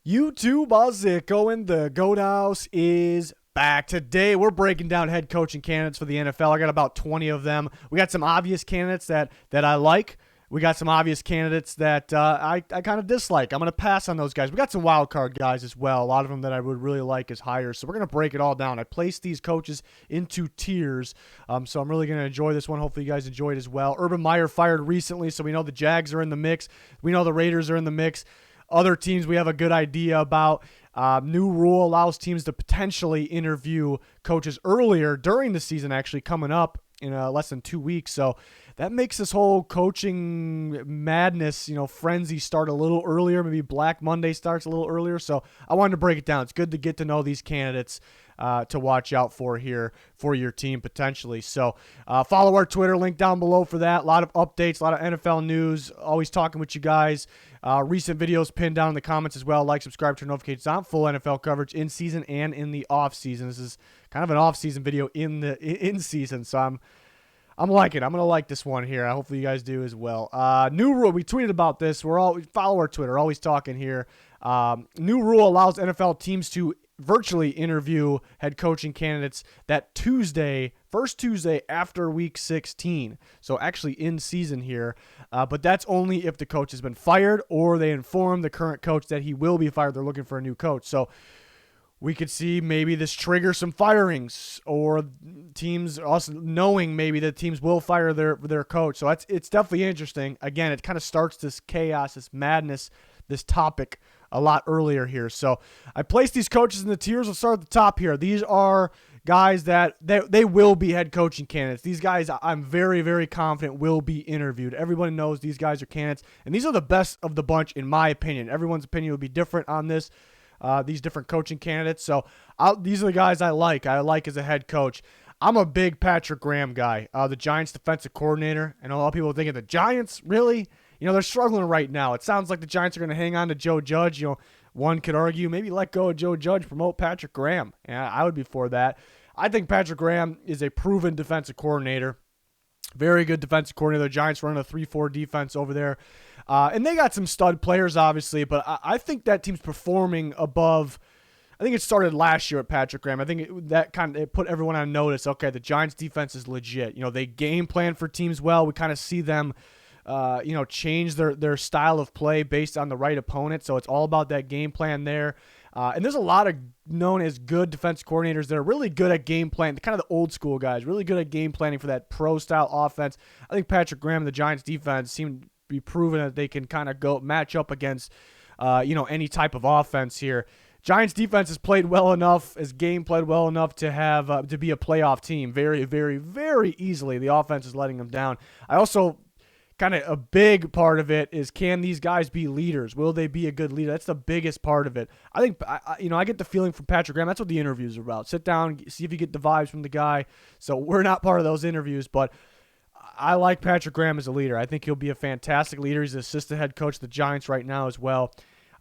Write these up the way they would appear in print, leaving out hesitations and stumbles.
YouTube, how's it going? The Goat House is back. Today, we're breaking down head coaching candidates for the NFL. I got about 20 of them. We got some obvious candidates that I like. We got some obvious candidates that I kind of dislike. I'm going to pass on those guys. We got some wild card guys as well. A lot of them that I would really like as hires. So we're going to break it all down. I placed these coaches into tiers. So I'm really going to enjoy this one. Hopefully you guys enjoy it as well. Urban Meyer fired recently, so we know the Jags are in the mix. We know the Raiders are in the mix. Other teams we have a good idea about. New rule allows teams to potentially interview coaches earlier during the season, actually coming up in less than 2 weeks. So that makes this whole coaching madness, frenzy start a little earlier. Maybe Black Monday starts a little earlier. So I wanted to break it down. It's good to get to know these candidates to watch out for here for your team potentially. So follow our Twitter, link down below for that. A lot of updates, a lot of NFL news. Always talking with you guys. Recent videos pinned down in the comments as well. Like, subscribe, turn notifications on. Full NFL coverage in season and in the off season. This is kind of an off season video in season, so I'm liking it. I'm gonna like this one here. Hopefully you guys do as well. New rule. We tweeted about this. We follow our Twitter. Always talking here. New rule allows NFL teams to virtually interview head coaching candidates that first Tuesday after week 16. So actually in season here. But that's only if the coach has been fired or they inform the current coach that he will be fired. They're looking for a new coach. So we could see maybe this trigger some firings or teams, us knowing maybe that teams will fire their coach. So it's definitely interesting. Again, it kind of starts this chaos, this madness, this topic a lot earlier here. So I placed these coaches in the tiers. We'll start at the top here. These are guys that they will be head coaching candidates. These guys I'm very, very confident will be interviewed. Everybody knows these guys are candidates, and these are the best of the bunch in my opinion. Everyone's opinion will be different on this. These different coaching candidates. So these are the guys I like as a head coach. I'm a big Patrick Graham guy, the Giants defensive coordinator. And a lot of people are thinking, the Giants, really? They're struggling right now. It sounds like the Giants are going to hang on to Joe Judge. One could argue maybe let go of Joe Judge, promote Patrick Graham. Yeah, I would be for that. I think Patrick Graham is a proven defensive coordinator. Very good defensive coordinator. The Giants run a 3-4 defense over there. And they got some stud players, obviously, but I think that team's performing above. I think it started last year at Patrick Graham. I think it put everyone on notice. Okay, the Giants' defense is legit. They game plan for teams well. We kind of see them, change their style of play based on the right opponent. So it's all about that game plan there. And there's a lot of known as good defense coordinators that are really good at game planning, kind of the old school guys, really good at game planning for that pro-style offense. I think Patrick Graham and the Giants' defense seem to be proven that they can kind of go match up against, any type of offense here. Giants defense has played well enough, has game played well enough to have to be a playoff team very, very, very easily. The offense is letting them down. I also kind of a big part of it is, can these guys be leaders? Will they be a good leader? That's the biggest part of it. I think I get the feeling from Patrick Graham. That's what the interviews are about. Sit down, see if you get the vibes from the guy. So we're not part of those interviews, but I like Patrick Graham as a leader. I think he'll be a fantastic leader. He's the assistant head coach of the Giants right now as well.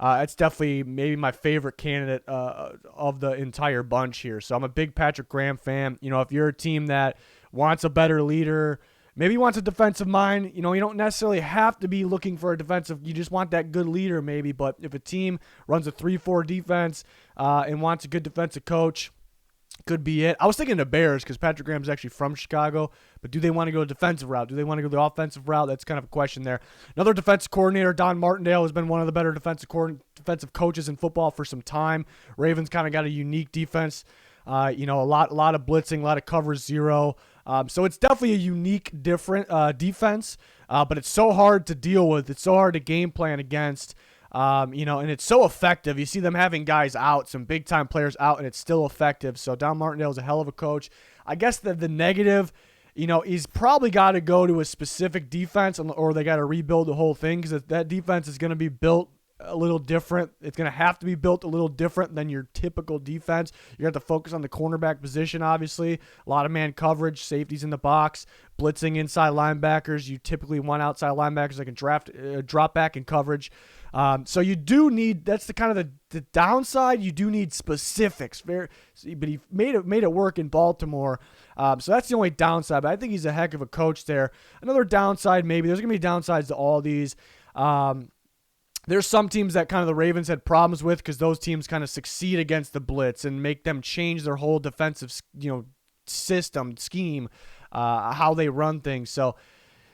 It's definitely maybe my favorite candidate of the entire bunch here. So I'm a big Patrick Graham fan. If you're a team that wants a better leader, maybe wants a defensive mind, you don't necessarily have to be looking for a defensive. You just want that good leader maybe. But if a team runs a 3-4 defense and wants a good defensive coach, could be it. I was thinking the Bears because Patrick Graham's actually from Chicago, but do they want to go defensive route? Do they want to go the offensive route? That's kind of a question there. Another defensive coordinator, Don Martindale, has been one of the better defensive coaches in football for some time. Ravens kind of got a unique defense. A lot of blitzing, a lot of cover zero. So it's definitely a unique, different defense, but it's so hard to deal with. It's so hard to game plan against. And it's so effective. You see them having guys out, some big-time players out, and it's still effective. So Don Martindale is a hell of a coach. I guess the negative, he's probably got to go to a specific defense, or they got to rebuild the whole thing, because that defense is going to be built a little different. It's going to have to be built a little different than your typical defense. You have to focus on the cornerback position, obviously. A lot of man coverage, safeties in the box, blitzing inside linebackers. You typically want outside linebackers that can drop back in coverage. So you do need, that's the kind of the downside. You do need specifics. But he made it work in Baltimore. So that's the only downside. But I think he's a heck of a coach there. Another downside, maybe there's going to be downsides to all these. There's some teams that kind of the Ravens had problems with because those teams kind of succeed against the blitz and make them change their whole defensive, system, scheme, how they run things. So,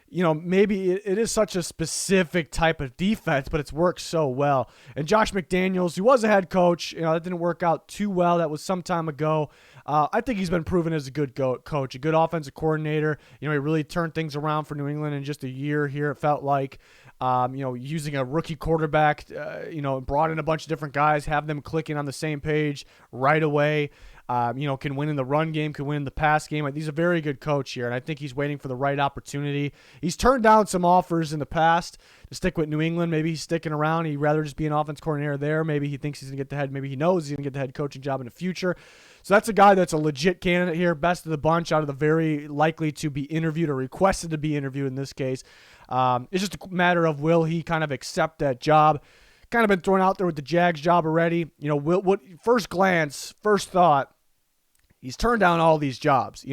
maybe it is such a specific type of defense, but it's worked so well. And Josh McDaniels, who was a head coach, that didn't work out too well. That was some time ago. I think he's been proven as a good coach, a good offensive coordinator. He really turned things around for New England in just a year here, it felt like. Using a rookie quarterback, brought in a bunch of different guys, have them clicking on the same page right away. Can win in the run game, can win in the pass game. He's a very good coach here, and I think he's waiting for the right opportunity. He's turned down some offers in the past to stick with New England. Maybe he's sticking around. He'd rather just be an offense coordinator there. Maybe he thinks he's going to get the head. Maybe he knows he's going to get the head coaching job in the future. So that's a guy that's a legit candidate here, best of the bunch out of the very likely to be interviewed or requested to be interviewed in this case. It's just a matter of will he kind of accept that job. Kind of been thrown out there with the Jags job already. First glance, first thought, he's turned down all these jobs.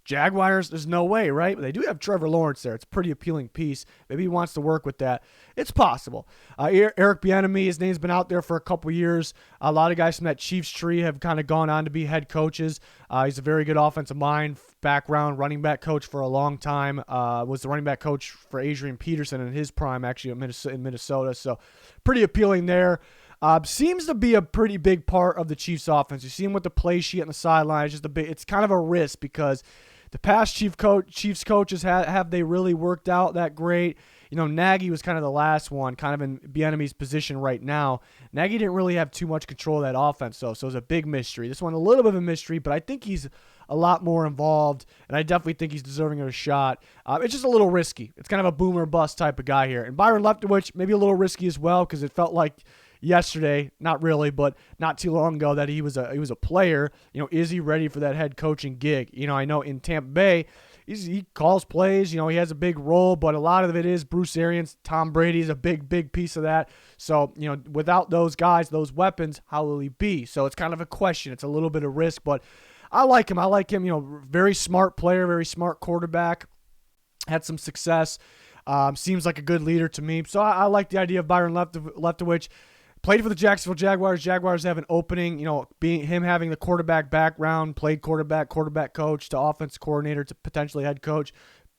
Jaguars, there's no way, right? But they do have Trevor Lawrence there. It's a pretty appealing piece. Maybe he wants to work with that. It's possible. Eric Bieniemy, his name's been out there for a couple years. A lot of guys from that Chiefs tree have kind of gone on to be head coaches. He's a very good offensive mind background, running back coach for a long time. Was the running back coach for Adrian Pederson in his prime, actually, in Minnesota. So pretty appealing there. Seems to be a pretty big part of the Chiefs offense. You see him with the play sheet on the sideline. It's kind of a risk because the past Chiefs coaches have they really worked out that great? Nagy was kind of the last one, kind of in Bieniemy's position right now. Nagy didn't really have too much control of that offense, so it's a big mystery. This one a little bit of a mystery, but I think he's a lot more involved, and I definitely think he's deserving of a shot. It's just a little risky. It's kind of a boomer bust type of guy here. And Byron Leftwich, maybe a little risky as well because it felt like yesterday, not really, but not too long ago, that he was a player. Is he ready for that head coaching gig? I know in Tampa Bay, he calls plays. He has a big role, but a lot of it is Bruce Arians. Tom Brady's a big piece of that. So, without those guys, those weapons, how will he be? So it's kind of a question. It's a little bit of risk, but I like him. Very smart player, very smart quarterback. Had some success. Seems like a good leader to me. So I like the idea of Byron Leftwich. Played for the Jacksonville Jaguars. Jaguars have an opening, being him having the quarterback background, played quarterback coach to offensive coordinator to potentially head coach.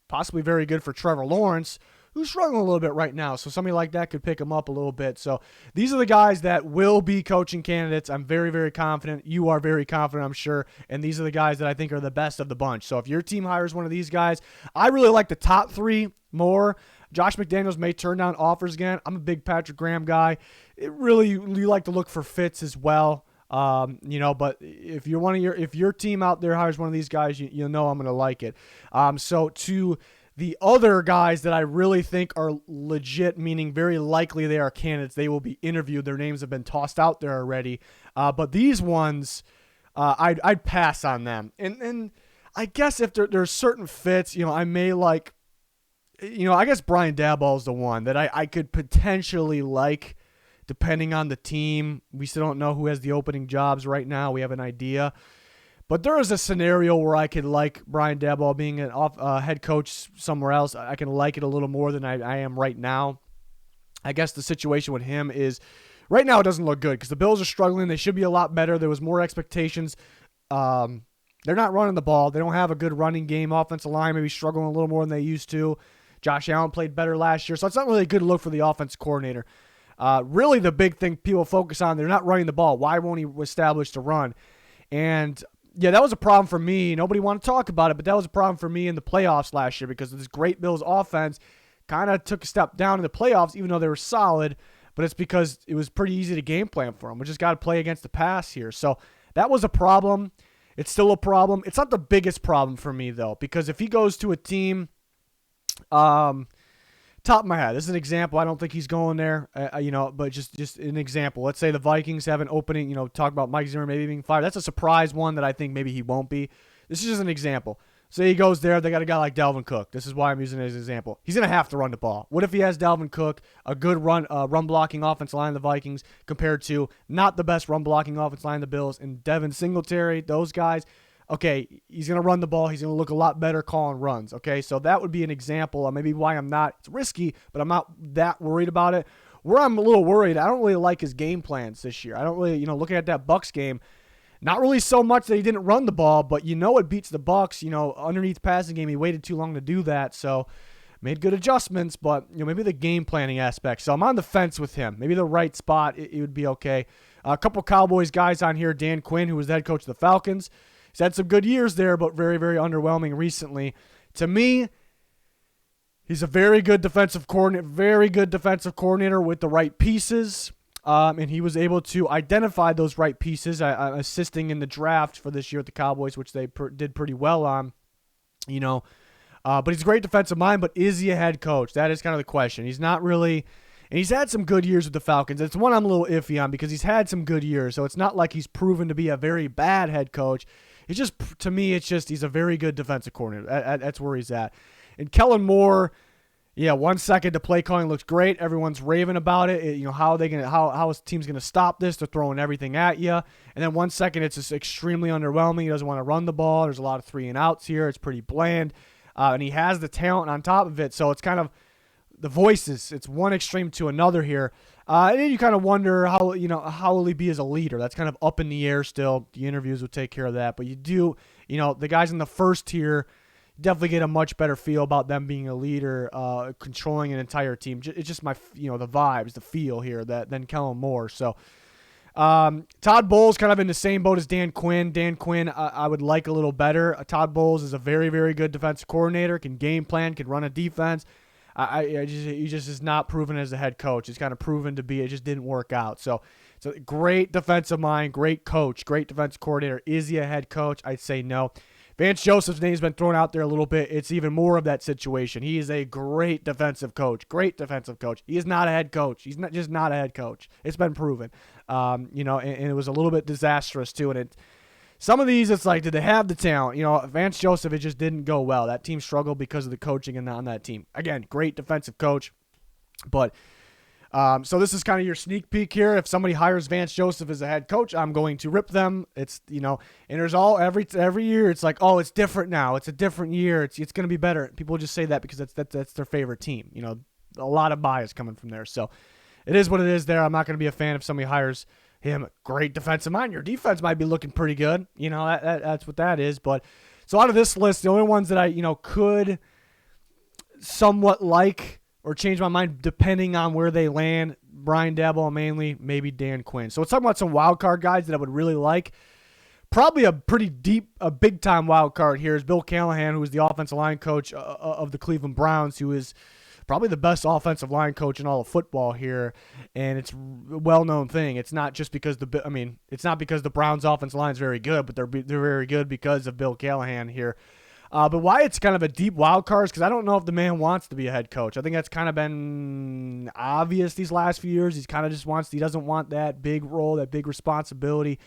Possibly very good for Trevor Lawrence, who's struggling a little bit right now. So somebody like that could pick him up a little bit. So these are the guys that will be coaching candidates. I'm very, very confident. You are very confident, I'm sure. And these are the guys that I think are the best of the bunch. So if your team hires one of these guys, I really like the top three more. Josh McDaniels may turn down offers again. I'm a big Patrick Graham guy. You like to look for fits as well. But if your team out there hires one of these guys, I'm going to like it. So to the other guys that I really think are legit, meaning very likely they are candidates, they will be interviewed. Their names have been tossed out there already. But these ones, I'd pass on them. And I guess if there's certain fits, I may like. I guess Brian Dabo is the one that I could potentially like, depending on the team. We still don't know who has the opening jobs right now. We have an idea. But there is a scenario where I could like Brian Dabo being a head coach somewhere else. I can like it a little more than I am right now. I guess the situation with him is right now it doesn't look good because the Bills are struggling. They should be a lot better. There was more expectations. They're not running the ball. They don't have a good running game. Offensive line maybe struggling a little more than they used to. Josh Allen played better last year, so it's not really a good look for the offense coordinator. Really the big thing people focus on, they're not running the ball. Why won't he establish the run? And, yeah, that was a problem for me. Nobody wanted to talk about it, but that was a problem for me in the playoffs last year because this great Bills offense kind of took a step down in the playoffs, even though they were solid, but it's because it was pretty easy to game plan for them. We just got to play against the pass here. So that was a problem. It's still a problem. It's not the biggest problem for me, though, because if he goes to a team – top of my head, this is an example. I don't think he's going there, but just an example. Let's say the Vikings have an opening, talk about Mike Zimmer maybe being fired. That's a surprise one that I think maybe he won't be. This is just an example. Say he goes there, they got a guy like Dalvin Cook. This is why I'm using it as an example. He's going to have to run the ball. What if he has Dalvin Cook, a good run blocking offensive line of the Vikings, compared to not the best run blocking offensive line of the Bills, and Devin Singletary, those guys? Okay, he's going to run the ball. He's going to look a lot better calling runs. Okay, so that would be an example of maybe why I'm not. It's risky, but I'm not that worried about it. Where I'm a little worried, I don't really like his game plans this year. I don't really, looking at that Bucks game, not really so much that he didn't run the ball, but it beats the Bucks. Underneath passing game, he waited too long to do that, so made good adjustments, but maybe the game planning aspect. So I'm on the fence with him. Maybe the right spot, it would be okay. A couple Cowboys guys on here, Dan Quinn, who was the head coach of the Falcons. He's had some good years there, but very, very underwhelming recently. To me, he's a very good defensive coordinator with the right pieces, and he was able to identify those right pieces, assisting in the draft for this year with the Cowboys, which they did pretty well on, But he's a great defensive mind, but is he a head coach? That is kind of the question. He's not really, and he's had some good years with the Falcons. It's one I'm a little iffy on because he's had some good years, so it's not like he's proven to be a very bad head coach. It's just, to me, he's a very good defensive coordinator. That's where he's at. And Kellen Moore, 1 second the play calling looks great. Everyone's raving about it. How his team's gonna stop this? They're throwing everything at you. And then 1 second it's just extremely underwhelming. He doesn't want to run the ball. There's a lot of 3 and outs here. It's pretty bland. And he has the talent on top of it. So it's kind of the voices. It's one extreme to another here. And then you kind of wonder how will he be as a leader? That's kind of up in the air still. The interviews will take care of that. But you do, the guys in the first tier, definitely get a much better feel about them being a leader, controlling an entire team. It's just the vibes, the feel here than Kellen Moore. So Todd Bowles kind of in the same boat as Dan Quinn. Dan Quinn, I would like a little better. Todd Bowles is a very, very good defensive coordinator, can game plan, can run a defense. He just is not proven as a head coach. He's kind of proven to be. It just didn't work out. So great defensive mind, great coach, great defensive coordinator. Is he a head coach? I'd say no. Vance Joseph's name's been thrown out there a little bit. It's even more of that situation. He is a great defensive coach. Great defensive coach. He is not a head coach. He's not a head coach. It's been proven. And it was a little bit disastrous too. And some of these, it's like, did they have the talent? Vance Joseph, it just didn't go well. That team struggled because of the coaching on that team. Again, great defensive coach, but. So this is kind of your sneak peek here. If somebody hires Vance Joseph as a head coach, I'm going to rip them. It's, and there's every year it's like, oh, it's different now. It's a different year. It's going to be better. People just say that because that's their favorite team. A lot of bias coming from there. So it is what it is there. I'm not going to be a fan if somebody hires him. Great defensive mind. Your defense might be looking pretty good. That's what that is. But so out of this list, the only ones that I, could somewhat like or change my mind depending on where they land, Brian Dabo mainly, maybe Dan Quinn. So let's talk about some wild card guys that I would really like. Probably a pretty big-time wild card here is Bill Callahan, who is the offensive line coach of the Cleveland Browns, who is probably the best offensive line coach in all of football here, and it's a well-known thing. It's not just because the Browns' offensive line is very good, but they're very good because of Bill Callahan here. But why it's kind of a deep wild card is because I don't know if the man wants to be a head coach. I think that's kind of been obvious these last few years. He doesn't want that big role, that big responsibility,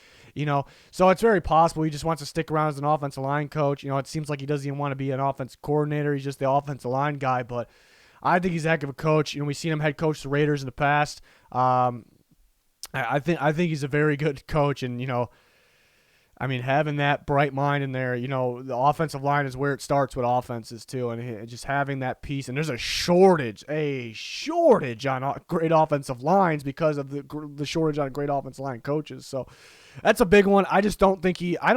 So it's very possible he just wants to stick around as an offensive line coach. It seems like he doesn't even want to be an offensive coordinator. He's just the offensive line guy. But I think he's a heck of a coach. We've seen him head coach the Raiders in the past. I think he's a very good coach, and having that bright mind in there, the offensive line is where it starts with offenses too, and just having that piece. And there's a shortage on great offensive lines because of the shortage on great offensive line coaches. So that's a big one. I just don't think I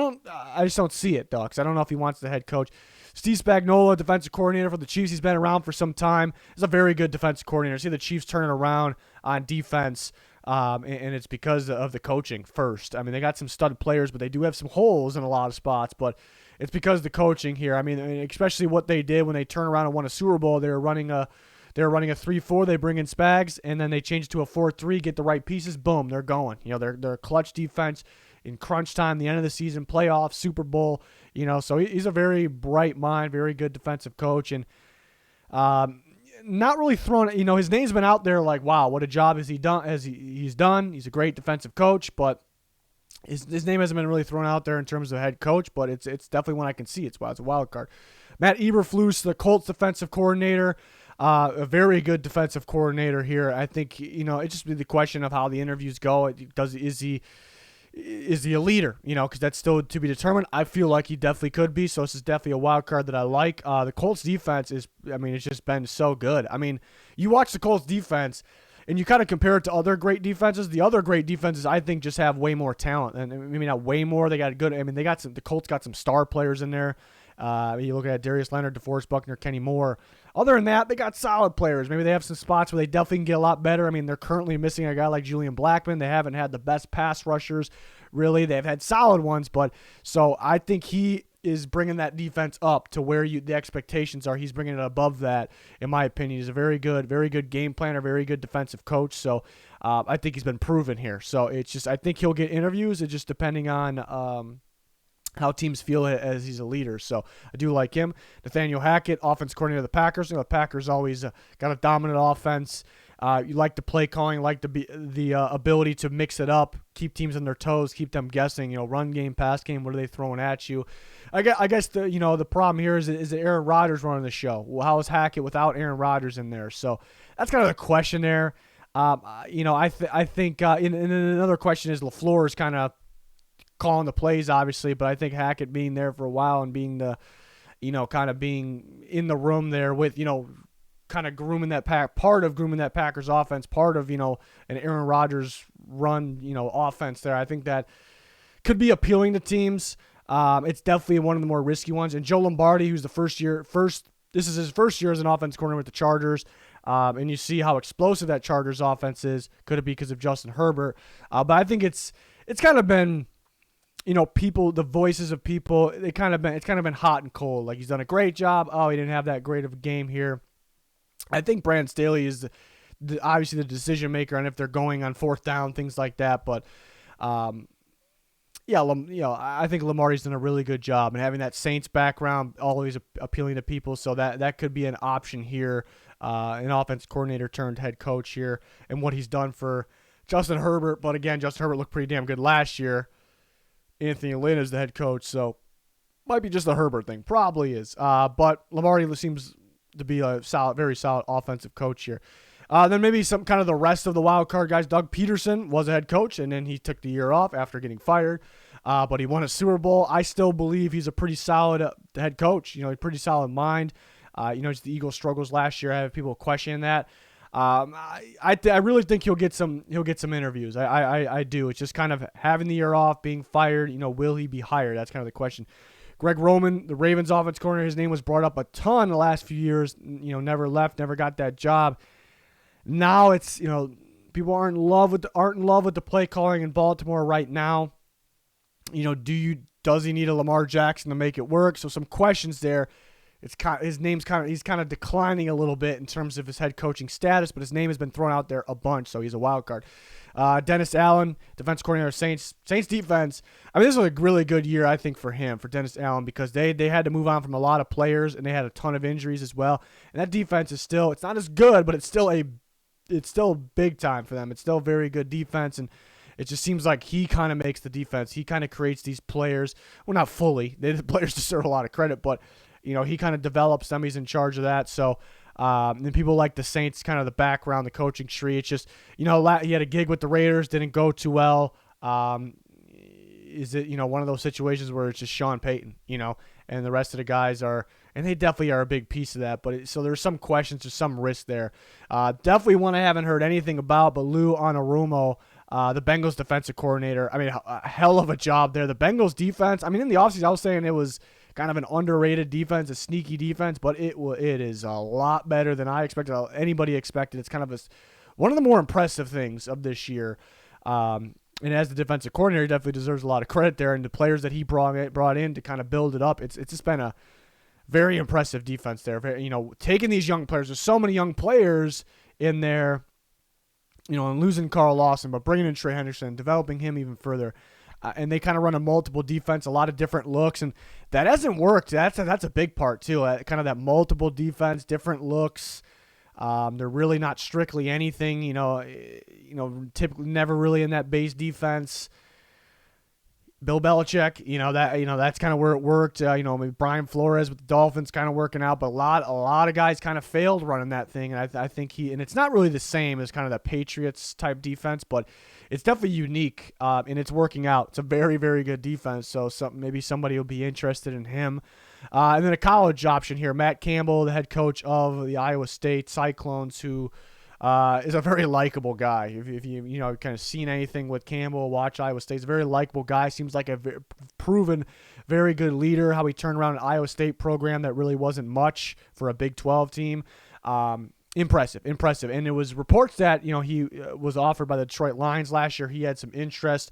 just don't see it, though, because I don't know if he wants the head coach. Steve Spagnuolo, defensive coordinator for the Chiefs. He's been around for some time. He's a very good defensive coordinator. See the Chiefs turning around on defense. And it's because of the coaching first. They got some stud players, but they do have some holes in a lot of spots. But it's because of the coaching here. Especially what they did when they turned around and won a Super Bowl. They were running a 3-4. They bring in Spags, and then they change it to a 4-3. Get the right pieces. Boom, they're going. They're clutch defense in crunch time, the end of the season, playoffs, Super Bowl. So he's a very bright mind, very good defensive coach, and not really thrown. His name's been out there like, wow, what a job has he done? He's done. He's a great defensive coach, but his name hasn't been really thrown out there in terms of head coach. But it's definitely one I can see. It's why it's a wild card. Matt Eberflus, the Colts defensive coordinator, a very good defensive coordinator here. I think it just be the question of how the interviews go. Is he a leader? Because that's still to be determined. I feel like he definitely could be. So this is definitely a wild card that I like. The Colts defense is, it's just been so good. You watch the Colts defense. and you kind of compare it to other great defenses. The other great defenses, I think, just have way more talent. And I mean, not way more. They got good. I mean, the Colts got some star players in there. You look at Darius Leonard, DeForest Buckner, Kenny Moore. Other than that, they got solid players. Maybe they have some spots where they definitely can get a lot better. I mean, they're currently missing a guy like Julian Blackmon. They haven't had the best pass rushers, really. They've had solid ones, but so I think he is bringing that defense up to where the expectations are. He's bringing it above that, in my opinion. He's a very good game planner, very good defensive coach. So I think he's been proven here. So it's just, I think he'll get interviews. It's just depending on how teams feel as he's a leader. So I do like him. Nathaniel Hackett, offense coordinator of the Packers. The Packers always got a dominant offense. You like the play calling, like the ability to mix it up, keep teams on their toes, keep them guessing. Run game, pass game. What are they throwing at you? I guess the problem here is that Aaron Rodgers running the show. Well, how is Hackett without Aaron Rodgers in there? So that's kind of the question there. I think and another question is LaFleur is kind of calling the plays, obviously, but I think Hackett being there for a while and being kind of being in the room there with, kind of grooming that part of grooming that Packers offense, part of, an Aaron Rodgers run, offense there. I think that could be appealing to teams. It's definitely one of the more risky ones. And Joe Lombardi, who's this is his first year as an offense coordinator with the Chargers. And you see how explosive that Chargers offense is. Could it be because of Justin Herbert? But I think it's kind of been, people, the voices of people, it's kind of been hot and cold. Like, he's done a great job. Oh, he didn't have that great of a game here. I think Brandon Staley is obviously the decision maker on if they're going on fourth down, things like that. But I think Lombardi's done a really good job, and having that Saints background always appealing to people. So that could be an option here, an offense coordinator turned head coach here, and what he's done for Justin Herbert. But again, Justin Herbert looked pretty damn good last year. Anthony Lynn is the head coach, so might be just the Herbert thing. Probably is. But Lombardi seems to be a very solid offensive coach here. Then maybe some kind of the rest of the wild card guys. Doug Pederson was a head coach, and then he took the year off after getting fired. But he won a Super Bowl. I still believe he's a pretty solid head coach. A pretty solid mind. The Eagles' struggles last year. I have people questioning that. I really think he'll get some interviews. I do. It's just kind of having the year off, being fired. Will he be hired? That's kind of the question. Greg Roman, the Ravens offense coordinator, his name was brought up a ton the last few years. Never left, never got that job. Now it's people aren't in love with the play calling in Baltimore right now. Does he need a Lamar Jackson to make it work? So some questions there. He's kind of declining a little bit in terms of his head coaching status, but his name has been thrown out there a bunch, so he's a wild card. Dennis Allen, defense coordinator of Saints defense. I mean, this was a really good year, I think, for Dennis Allen, because they had to move on from a lot of players, and they had a ton of injuries as well. And that defense is it's not as good, but it's still big time for them. It's still a very good defense, and it just seems like he kind of makes the defense. He kind of creates these players. Well, not fully. The players deserve a lot of credit, but he kind of develops them. He's in charge of that. So, and people like the Saints, kind of the background, the coaching tree. It's just, he had a gig with the Raiders, didn't go too well. Is it, one of those situations where it's just Sean Payton, and the rest of the guys are, and they definitely are a big piece of that. But so there's some questions, there's some risk there. Definitely one I haven't heard anything about, but Lou Anarumo, the Bengals defensive coordinator. I mean, a hell of a job there. The Bengals defense, I mean, in the offseason, I was saying it was kind of an underrated defense, a sneaky defense, but it is a lot better than I expected, anybody expected. It's kind of one of the more impressive things of this year. And as the defensive coordinator, he definitely deserves a lot of credit there. And the players that he brought in to kind of build it up, it's just been a very impressive defense there. Taking these young players, there's so many young players in there, and losing Carl Lawson, but bringing in Trey Henderson, developing him even further. And they kind of run a multiple defense, a lot of different looks, and that hasn't worked. That's a big part too. Kind of that multiple defense, different looks. They're really not strictly anything. Typically never really in that base defense. Bill Belichick, that's kind of where it worked. Maybe Brian Flores with the Dolphins kind of working out, but a lot of guys kind of failed running that thing, and I think and it's not really the same as kind of that Patriots type defense, but it's definitely unique, and it's working out. It's a very, very good defense, so maybe somebody will be interested in him. And then a college option here, Matt Campbell, the head coach of the Iowa State Cyclones, who is a very likable guy. If you kind of seen anything with Campbell, watch Iowa State. He's a very likable guy. Seems like a proven, very good leader. How he turned around an Iowa State program that really wasn't much for a Big 12 team. Impressive. And it was reports that he was offered by the Detroit Lions last year. He had some interest.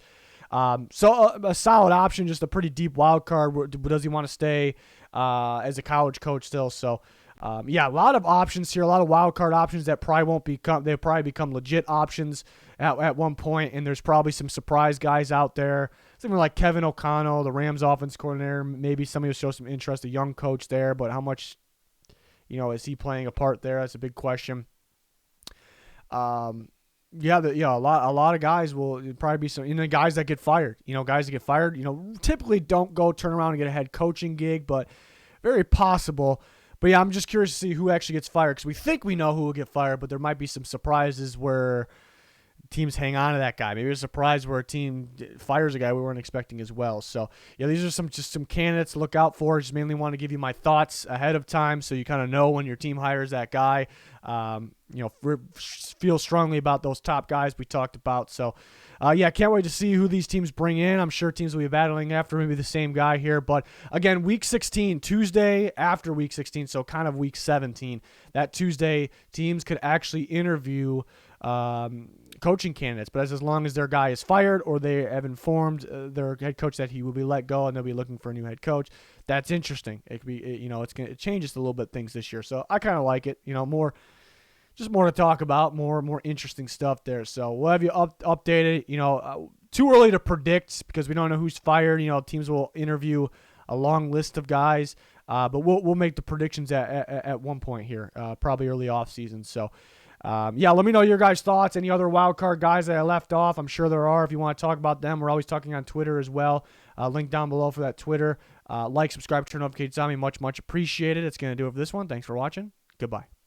So a solid option, just a pretty deep wild card. Does he want to stay as a college coach still? So. A lot of options here, a lot of wild card options that probably won't become. They'll probably become legit options at one point, and there's probably some surprise guys out there. Something like Kevin O'Connell, the Rams offense coordinator. Maybe somebody will show some interest, a young coach there, but how much, is he playing a part there? That's a big question. A lot of guys will probably be some. Guys that get fired. Guys that get fired. Typically don't go turn around and get a head coaching gig, but very possible. But yeah, I'm just curious to see who actually gets fired because we think we know who will get fired, but there might be some surprises where teams hang on to that guy. Maybe a surprise where a team fires a guy we weren't expecting as well. So yeah, these are some candidates to look out for. Just mainly want to give you my thoughts ahead of time so you kind of know when your team hires that guy. Feel strongly about those top guys we talked about. So can't wait to see who these teams bring in. I'm sure teams will be battling after maybe the same guy here. But again, Week 16, Tuesday after Week 16, so kind of Week 17. That Tuesday, teams could actually interview coaching candidates. But as long as their guy is fired or they have informed their head coach that he will be let go and they'll be looking for a new head coach, that's interesting. It could be, it changes a little bit things this year. So I kind of like it. More to talk about, more interesting stuff there. So we'll have you updated. Too early to predict because we don't know who's fired. Teams will interview a long list of guys, but we'll make the predictions at one point here, probably early off season. So let me know your guys' thoughts. Any other wild card guys that I left off? I'm sure there are. If you want to talk about them, we're always talking on Twitter as well. Link down below for that Twitter. Like, subscribe, turn notifications on me. Much appreciated. It's going to do it for this one. Thanks for watching. Goodbye.